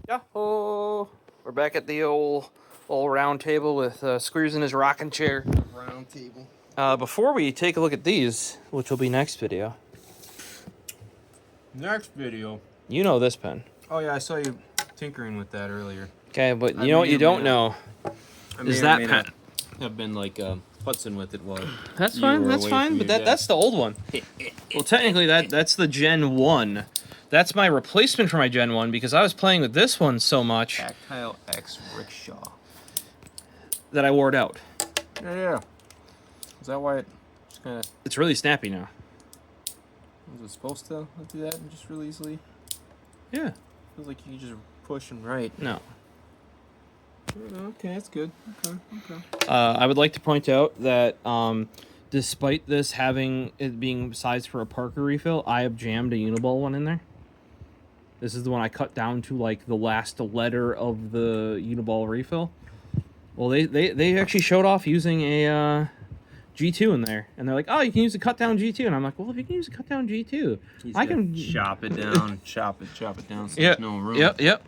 Yahoo! We're back at the old round table with Squeers in his rocking chair. Round table. Before we take a look at these, which will be next video. Next video. You know this pen. Oh yeah, I saw you tinkering with that earlier. Okay, but you know what you don't know is that pen. Have been like putzing with it while That's fine. That's fine. But that's the old one. Well, technically that's the Gen 1. That's my replacement for my Gen 1 because I was playing with this one so much. Tactile X Rickshaw. That I wore it out. Yeah. Is that why it just kind of... It's really snappy now. Was it supposed to do that just really easily? Yeah. Feels like you can just push and write. No. Okay, that's good. Okay. I would like to point out that despite this having it being sized for a Parker refill, I have jammed a Uniball one in there. This is the one I cut down to like the last letter of the Uniball refill. Well, they actually showed off using a G2 in there, and they're like, "Oh, you can use a cut down G2," and I'm like, "Well, if you can use a cut down G2, I can chop it down, chop it down. So yep, there's no room. Yep.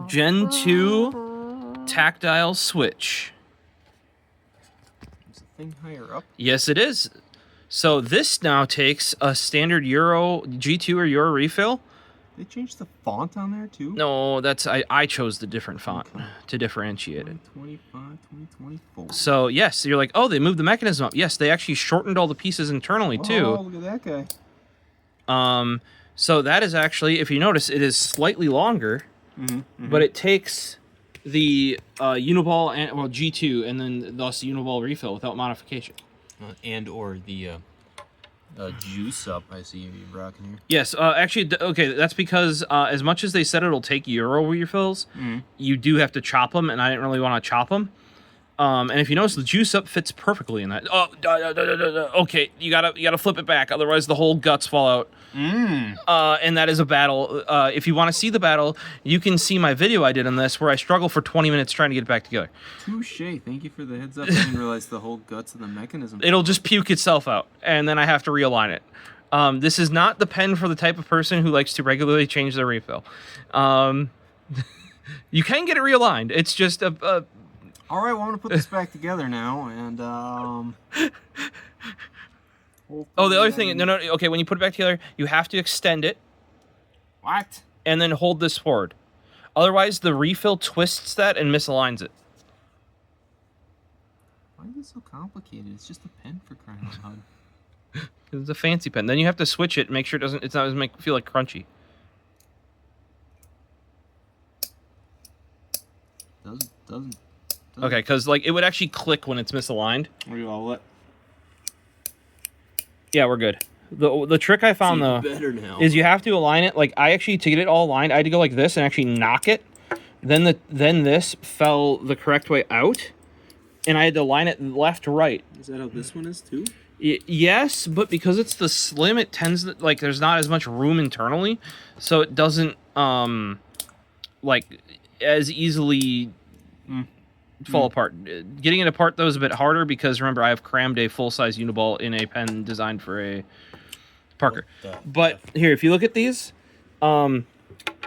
Gen 2 Tactile Switch. Is the thing higher up? Yes, it is. So this now takes a standard Euro G2 or Euro refill. They changed the font on there too? No, that's I chose the different font to differentiate it. 2025, 2024. So yes, you're like, oh, they moved the mechanism up. Yes, they actually shortened all the pieces internally too. Oh, look at that guy. So that is actually, if you notice, it is slightly longer, but it takes the Uniball and G2 and then thus the Uniball refill without modification. And or the juice up I see you rocking here. Yes, actually, okay, that's because as much as they said it'll take Euro refills, you do have to chop them, and I didn't really want to chop them. And if you notice, the juice up fits perfectly in that. Oh, okay, you gotta flip it back, otherwise the whole guts fall out. And that is a battle. If you want to see the battle, you can see my video I did on this, where I struggle for 20 minutes trying to get it back together. Touche. Thank you for the heads up. I didn't realize the whole guts of the mechanism. It'll just puke itself out, and then I have to realign it. This is not the pen for the type of person who likes to regularly change their refill. You can get it realigned. It's just a all right, well, I'm going to put this back together now, and, oh, the other thing, no, okay, when you put it back together, you have to extend it. What? And then hold this forward. Otherwise, the refill twists that and misaligns it. Why is it so complicated? It's just a pen for crying out loud. It's a fancy pen. Then you have to switch it and make sure it doesn't feel like crunchy. Doesn't. Okay, because like it would actually click when it's misaligned. What do you all let? Yeah, we're good. The trick I found though is you have to align it. Like I actually, to get it all aligned, I had to go like this and actually knock it. Then this fell the correct way out, and I had to line it left to right. Is that how this one is too? Yes, but because it's the slim, it tends to, like, there's not as much room internally, so it doesn't like as easily fall apart. Getting it apart though is a bit harder because remember I have crammed a full-size Uniball in a pen designed for a Parker. But here, if you look at these,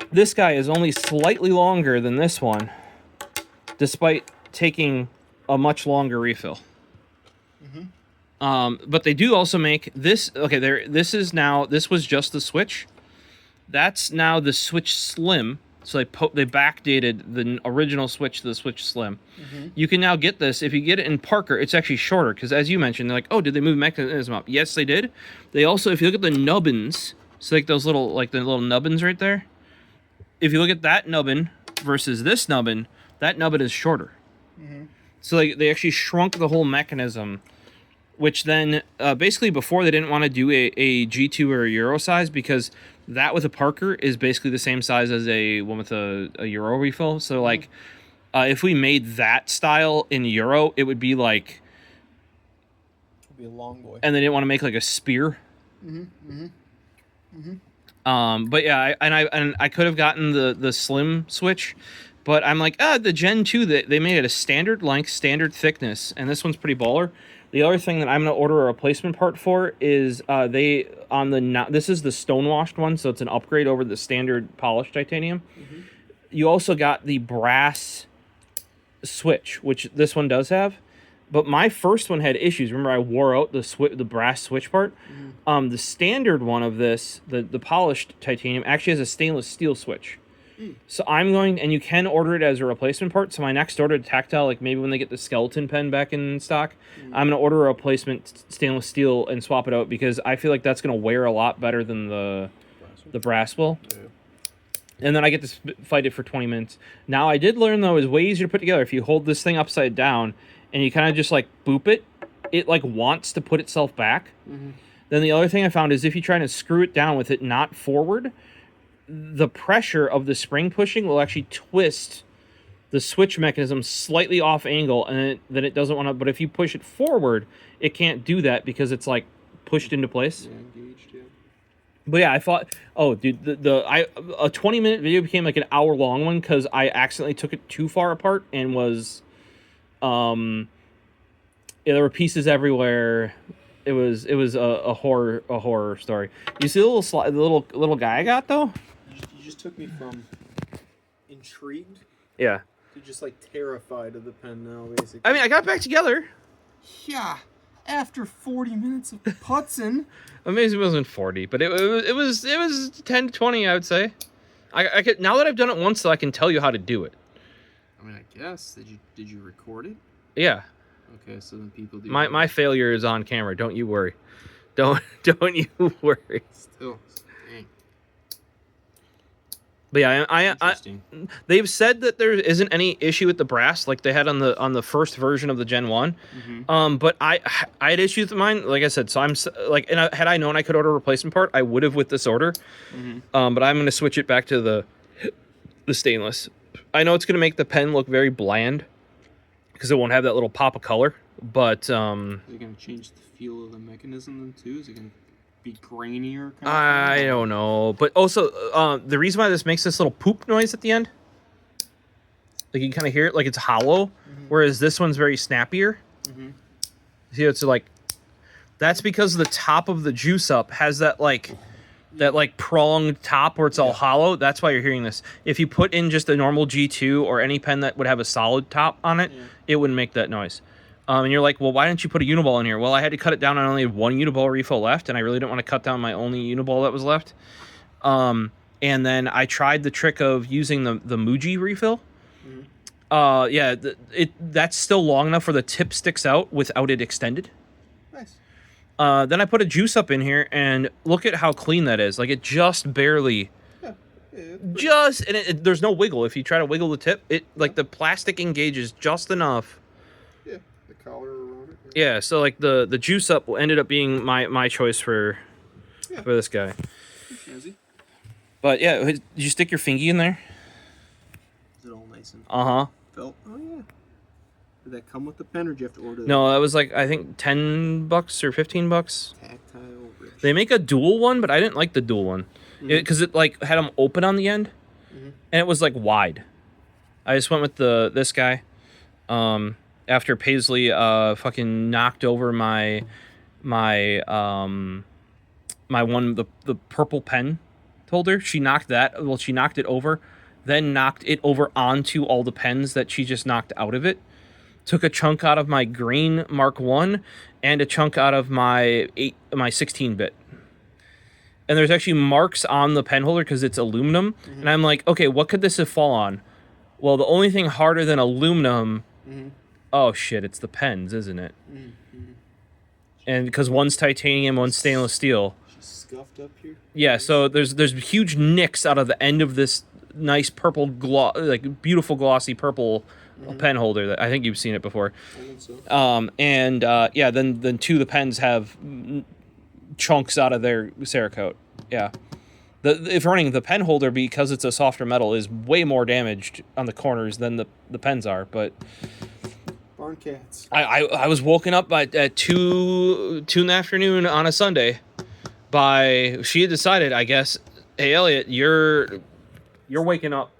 this guy is only slightly longer than this one, despite taking a much longer refill. But they do also make this. Okay, this was just the Switch. That's now the Switch Slim. So they backdated the original Switch to the Switch Slim. You can now get this. If you get it in Parker, it's actually shorter because, as you mentioned, they're like, oh, did they move mechanism up? Yes, they did. They also, if you look at the nubbins, so like those little nubbins right there. If you look at that nubbin versus this nubbin, that nubbin is shorter. So they actually shrunk the whole mechanism, which then basically before they didn't want to do a G2 or a Euro size because that with a Parker is basically the same size as a one with a Euro refill. So like if we made that style in Euro, it would be like It'd be a long boy. And they didn't want to make like a spear. But yeah, I could have gotten the slim Switch, But I'm like, the Gen 2, they made it a standard length, standard thickness, and this one's pretty baller. The other thing that I'm going to order a replacement part for is this is the Stonewashed one, so it's an upgrade over the standard polished titanium. Mm-hmm. You also got the brass switch, which this one does have. But my first one had issues. Remember, I wore out the brass switch part. Mm-hmm. The standard one of this, the polished titanium, actually has a stainless steel switch. So I'm going, and you can order it as a replacement part. So my next order to Tactile, like maybe when they get the skeleton pen back in stock, I'm going to order a replacement stainless steel and swap it out because I feel like that's going to wear a lot better than the brass will. Yeah. And then I get to fight it for 20 minutes. Now I did learn though, is way easier to put together. If you hold this thing upside down and you kind of just like boop it, it like wants to put itself back. Mm-hmm. Then the other thing I found is if you try to screw it down with it not forward, the pressure of the spring pushing will actually twist the switch mechanism slightly off angle, and then it doesn't want to. But if you push it forward, it can't do that because it's like pushed into place. Yeah, engaged, yeah. But yeah, I thought, oh, dude, a 20-minute video became like an hour-long one because I accidentally took it too far apart and was, there were pieces everywhere. It was a horror story. You see the little guy I got though? You just took me from intrigued to just like terrified of the pen now, basically. I mean, I got back together. Yeah, after 40 minutes of putzing. Amazing it wasn't 40, but it was 10 to 20, I would say. I could, now that I've done it once, though, I can tell you how to do it. I mean, I guess did you record it? Yeah. Okay, so then people do. My failure is on camera. Don't you worry. Don't you worry. Still, dang. But yeah, I they've said that there isn't any issue with the brass like they had on the first version of the Gen 1. Mm-hmm. But I had issues with mine, like I said. So I'm like, and had I known I could order a replacement part, I would have with this order. Mm-hmm. But I'm going to switch it back to the stainless. I know it's going to make the pen look very bland because it won't have that little pop of color. But is it going to change the feel of the mechanism then too? Is it going to be grainier? I don't know. But also, the reason why this makes this little poop noise at the end, like you can kind of hear it, like it's hollow, mm-hmm. whereas this one's very snappier. Mm-hmm. See, it's like, that's because the top of the juice up has that pronged top where it's all hollow. That's why you're hearing this. If you put in just a normal G2 or any pen that would have a solid top on it, it wouldn't make that noise. And you're like, well, why didn't you put a Uniball in here? Well, I had to cut it down. I only had one Uniball refill left, and I really didn't want to cut down my only Uniball that was left. And then I tried the trick of using the Muji refill. Mm-hmm. That's still long enough where the tip sticks out without it extended. Nice. Then I put a juice up in here, and look at how clean that is. Like, it just barely... there's no wiggle. If you try to wiggle the tip, the plastic engages just enough. Yeah, the collar around it. Yeah, so like the juice up ended up being my choice for this guy. But yeah, did you stick your fingy in there? Is it all nice and felt? Oh yeah. Did that come with the pen, or did you have to order that? No, that was like I think $10 or $15. Tactile Switch. They make a dual one, but I didn't like the dual one because it like had them open on the end, and it was like wide. I just went with this guy. After Paisley fucking knocked over my one the purple pen holder. She knocked it over, then knocked it over onto all the pens that she just knocked out of it. Took a chunk out of my green Mark 1 and a chunk out of my 16-bit. And there's actually marks on the pen holder because it's aluminum. Mm-hmm. And I'm like, okay, what could this have fallen on? Well, the only thing harder than aluminum... Mm-hmm. Oh shit! It's the pens, isn't it? Mm-hmm. And because one's titanium, one's stainless steel. She's scuffed up here. Yeah, so there's huge nicks out of the end of this nice purple beautiful glossy purple pen holder that I think you've seen it before. I think so. Then two of the pens have chunks out of their Cerakote. Yeah. If running the pen holder, because it's a softer metal, is way more damaged on the corners than the pens are, but. Barn cats. I was woken up at 2 in the afternoon on a Sunday she had decided, I guess, hey Elliot, you're waking up.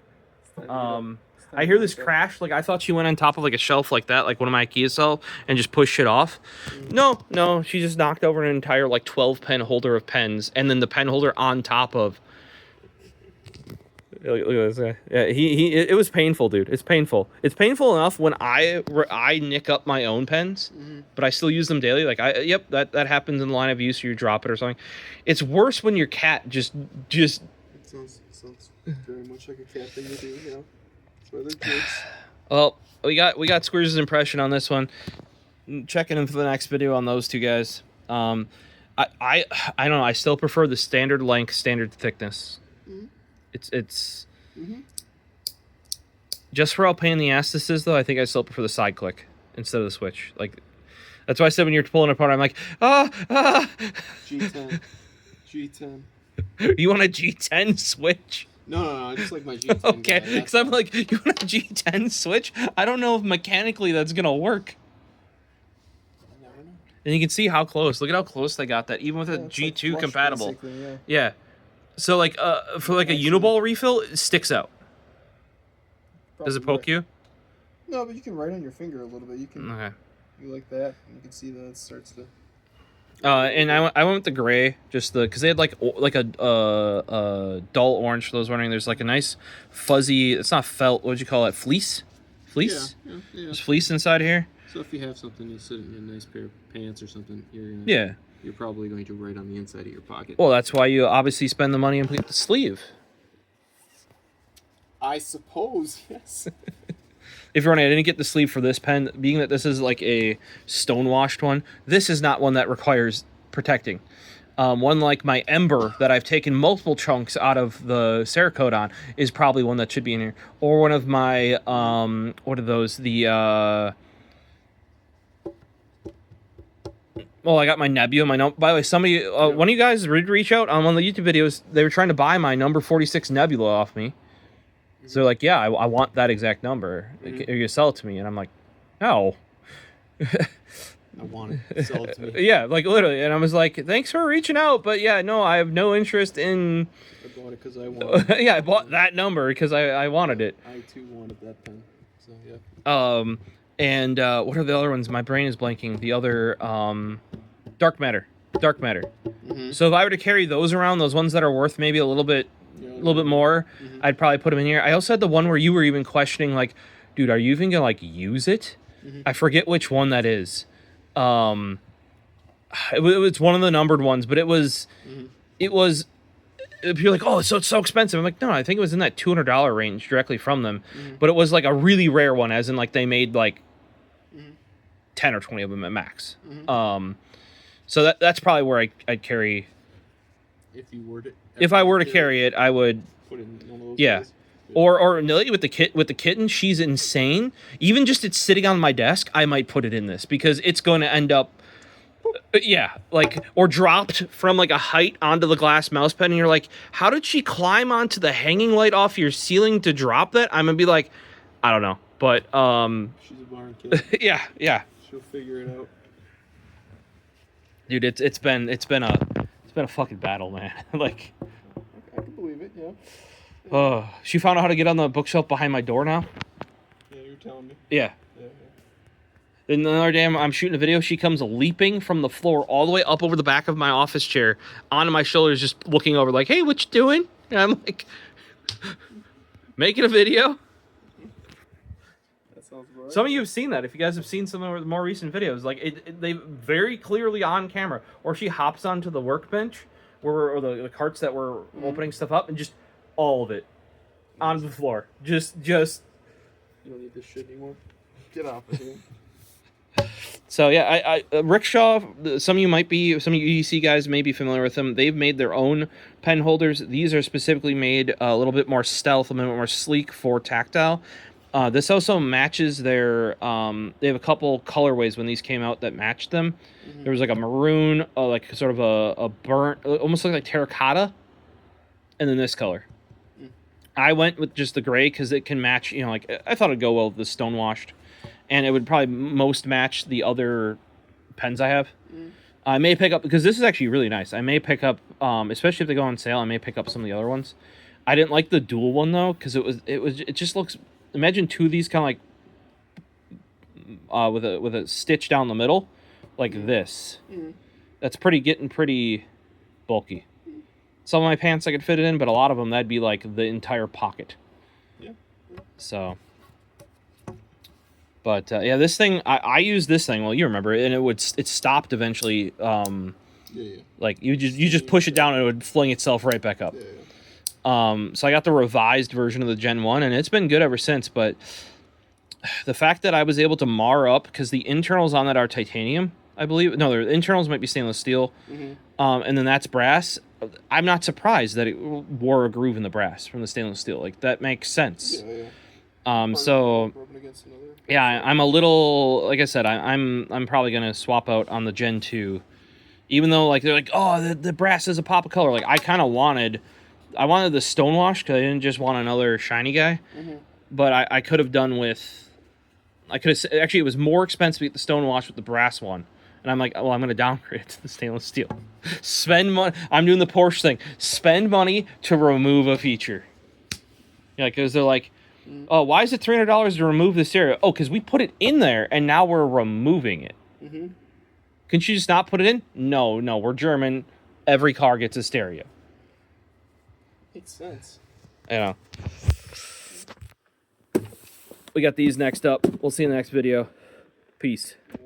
I hear this crash. Like, I thought she went on top of like a shelf like that, like one of my IKEA shelf, and just pushed shit off. No, she just knocked over an entire like 12 pen holder of pens, and then the pen holder on top of. Look at this guy. Yeah, it was painful, dude. It's painful. It's painful enough when I nick up my own pens, but I still use them daily. Like that happens in the line of use. You drop it or something. It's worse when your cat just. It sounds very much like a cat thing to do. Yeah, that's why they're kids. Well, we got Squeers' impression on this one. Checking in for the next video on those two guys. I don't know. I still prefer the standard length, standard thickness. It's just for how pain in the ass this is, though. I think I still prefer the side click instead of the switch. Like, that's why I said when you're pulling it apart, I'm like, G10. You want a G10 switch? No, I just like my G10. Okay, because I'm like, you want a G10 switch? I don't know if mechanically that's gonna work. I never know. And you can see how close. Look at how close they got that, even with a G2 compatible. Yeah. So like for like a Uniball refill, it sticks out. Does it poke you? No, but you can write on your finger a little bit. You can. Okay. You like that? You can see that it starts to. And I went with the gray, just because they had like a dull orange. For those wondering, there's like a nice fuzzy. It's not felt. What would you call it? Fleece. Yeah. There's fleece inside here. So if you have something, you sit in a nice pair of pants or something. You're probably going to write on the inside of your pocket. Well, that's why you obviously spend the money and put the sleeve. I suppose, yes. If you're wondering, I didn't get the sleeve for this pen, being that this is like a Stonewashed one. This is not one that requires protecting. One like my Ember that I've taken multiple chunks out of the Cerakote on is probably one that should be in here. Or one of my, what are those? Well, I got my Nebula. By the way, somebody, one of you guys did reach out on one of the YouTube videos. They were trying to buy my number 46 Nebula off me. So they're like, yeah, I want that exact number. You're going to sell it to me. And I'm like, no. I want it. Sell it to me. Yeah, like literally. And I was like, thanks for reaching out. But yeah, no, I have no interest in... I bought it because I wanted it. Yeah, I bought that number because I wanted it. I too wanted that pen. So, yeah. And what are the other ones? My brain is blanking. The other, Dark Matter. So if I were to carry those around, those ones that are worth maybe a little bit more, I'd probably put them in here. I also had the one where you were even questioning, like, dude, are you even gonna like use it? I forget which one that is. It was one of the numbered ones, but it was. You're like, oh, it's so expensive. I'm like, no, I think it was in that $200 range directly from them. But it was like a really rare one, as in like they made like 10 or 20 of them at max. So that's probably where I'd carry. If I were to carry it, I would put it in one of those. Yeah. Guys. Or Nilly with the kitten, she's insane. Even just it's sitting on my desk, I might put it in this because it's going to end up. Yeah, like, or dropped from like a height onto the glass mouse pad, and you're like, how did she climb onto the hanging light off your ceiling to drop that? I'm gonna be like, I don't know, but she's a barn kid. yeah, She'll figure it out. Dude, it's been a fucking battle, man. Like, I can believe it. Yeah. Oh, she found out how to get on the bookshelf behind my door now. Yeah, you're telling me. Yeah. Then another day, I'm shooting a video. She comes leaping from the floor all the way up over the back of my office chair onto my shoulders, just looking over like, hey, what you doing? And I'm like, making a video. That sounds right. Some of you have seen that. If you guys have seen some of the more recent videos, like they very clearly on camera. Or she hops onto the workbench or the carts that were opening stuff up and just all of it onto the floor. Just. You don't need this shit anymore. Get off of here. So yeah, I Rickshaw. Some of you EDC guys may be familiar with them. They've made their own pen holders. These are specifically made a little bit more stealth, a little bit more sleek for tactile. This also matches their. They have a couple colorways when these came out that matched them. There was like a maroon, like sort of a burnt, almost like terracotta, and then this color. I went with just the gray because it can match. Like I thought it'd go well with the Stonewashed. And it would probably most match the other pens I have. I may pick up, because this is actually really nice. I may pick up, especially if they go on sale, I may pick up some of the other ones. I didn't like the dual one though, because it just looks imagine two of these kind of like with a stitch down the middle, like this. That's getting pretty bulky. Some of my pants I could fit it in, but a lot of them that'd be like the entire pocket. Yeah. So, but yeah, this thing I used this thing. Well, you remember it, and it stopped eventually. Like you just push it down and it would fling itself right back up. So I got the revised version of the Gen 1, and it's been good ever since. But the fact that I was able to mar up, because the internals on that are titanium, I believe. No, the internals might be stainless steel, and then that's brass. I'm not surprised that it wore a groove in the brass from the stainless steel. Like, that makes sense. So yeah, I'm a little, like I said, I'm probably gonna swap out on the Gen 2, even though like they're like, oh, the brass is a pop of color. Like, I wanted the Stonewashed because I didn't just want another shiny guy. But I could have done with, actually it was more expensive to get the Stonewashed with the brass one. And I'm like, well, I'm going to downgrade it to the stainless steel. Spend money. I'm doing the Porsche thing. Spend money to remove a feature. Yeah, because they're like, oh, why is it $300 to remove this area? Oh, because we put it in there and now we're removing it. Couldn't you just not put it in? No, we're German. Every car gets a stereo. Makes sense. Yeah. We got these next up. We'll see you in the next video. Peace.